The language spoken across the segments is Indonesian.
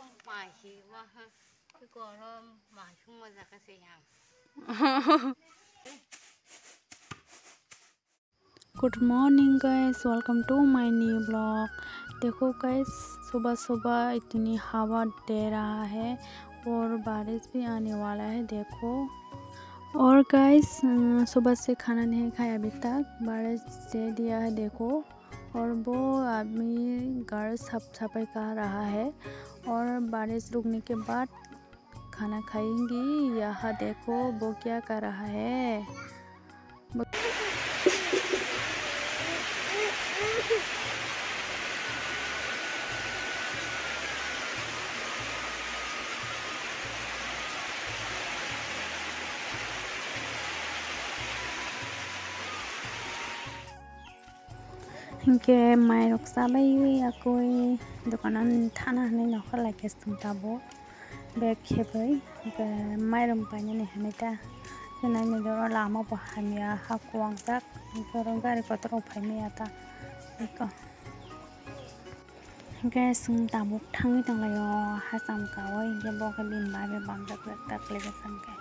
Good morning guys, welcome to my new blog. देखो guys, सुबह सुबह इतनी हवा दे रहा है और बारिश भी आने वाला है। देखो, और गाइस सुबह से खाना नहीं खाया अभी तक, बारिश दे दिया है। देखो, और वो आदमी घर साफ सफाई कर रहा है और बारिश रुकने के बाद खाना खाएंगी। यहाँ देखो वो क्या कर रहा है। Hingke mai rok sabai akoi dokanan thana hanai nokha like tabo bag hebai ke mai rom paine ne hanai ta kenai ne doro lama bo hamia hakwang tak dorong gari kotro phaimia ta iko hingke sung tabuk thangi tanglayo hasam kawai hingke bo ke bin ba be bang tak lege samke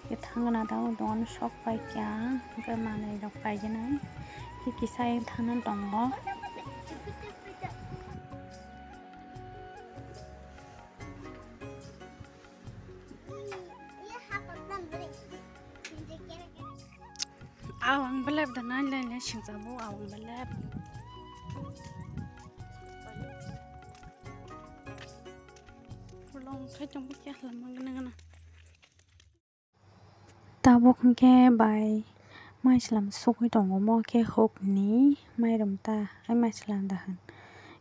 ke thangna ta don sok pai kya ke manai rok pai jenai kisah yang tahanan tonggo awang belab dan lain-lain singsabu awang belab pulang saya jemput ya lama gana tabok ke bye mai slam sokoi tongo mo ke hok ni mai rom ta ai mai slam dahan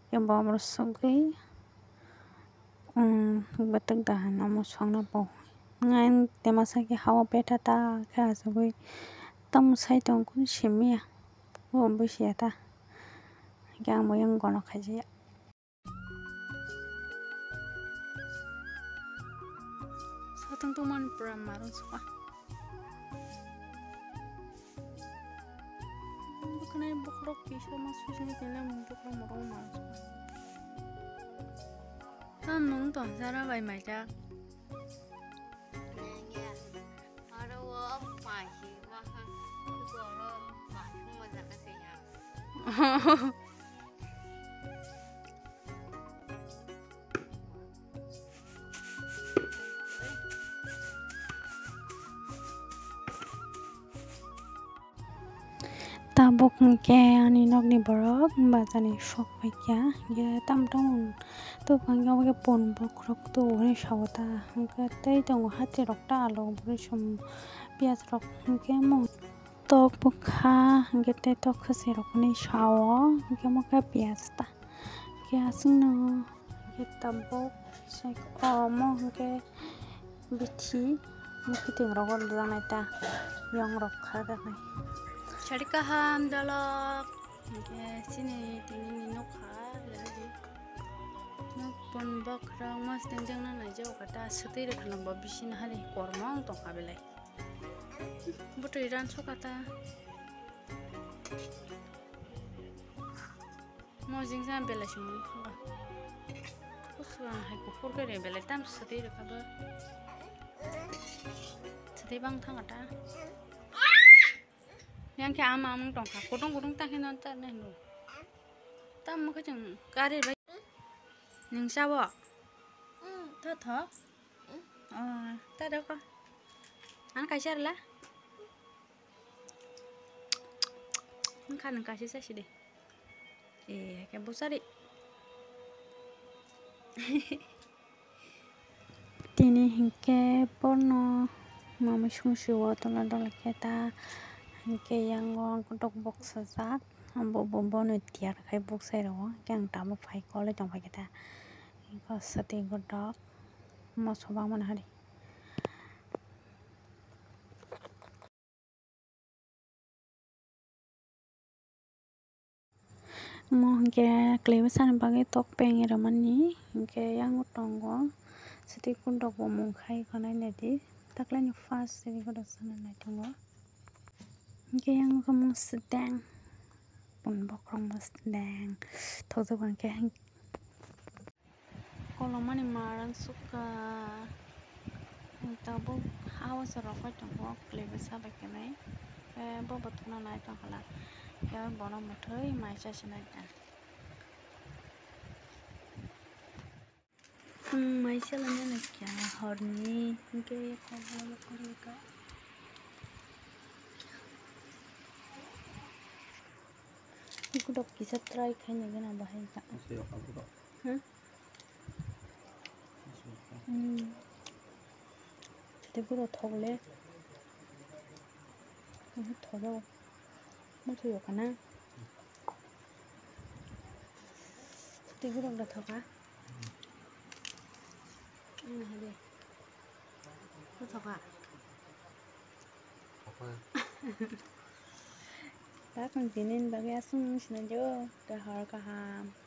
yang bom ro sokoi batak dahan amo songna po ngain temasa ke hawa beta ta kha sokoi tam sai tong kun shimia o busia ta yang mo yang gono khaji satang tu man pramaro suka bukannya bukrok bisa masuk sini kena bukrok morong masuk. Tanung tuh cara bayi macam. Nengya, ada wong masih wah, kalau masuk macam kesian. Tabok ke ani nok ni borok bazani shok paikya ya tam tong to pangya ke pon bokrok to ni shawta ke tai tong hati rok ta alo brishum pias rok ke mo tok bukha ke te tok khase rok ni shawo ke mo ka pias ta ke asino ke tabok sai mo ke bithi kiting rok dang ta yang rok kha nai Syarika ham dalok ke sini tingin nokha lagi nok pon bakra mas tengjang na najau kata setir khalam babisin hali kormong tong kabelai butoi ran sokata mo jingsan belai simung khanga kusuan hai kukur ke belai tam setir kabar setir bang thangata yang ke amang tong ka kodong ta hen ta ne no tam mo ka jeng kare bai ning sa bo tho ta da ko an ka shar la an kan ka shi sa shi de ke bo sari tini hingke porno mama sungsi wa tola dola keta hingke yang gong kodok box sajak ambo bombo no tiar khai box sai ro kyang tamok phai kole tong phai keta ko sati godok mo sobang man hari mo hingke klebesan bagai tok peng ramani hingke yang utongo sati kundok bo mung khai kanai nedi taklani fast sini godok sana nai tongo hingke yang kamung sedang pun bokrong sedang thok bang ke kalau mana marang suka tabo hawa serok kau tunggu klip sahabat kenai bo betul nai tangkala ya bono mutai maisa senai kan maisa lana nak kya horni ke kalau koreka aku dok kisah try kayaknya gana bahaya tak Tapi gue udah tahu le, gue tahu mau tuh yuk karena, tapi gue udah tahu kan, ada, gue tahu kan, tak kan sini bagi asum sini jo, dah harga ham.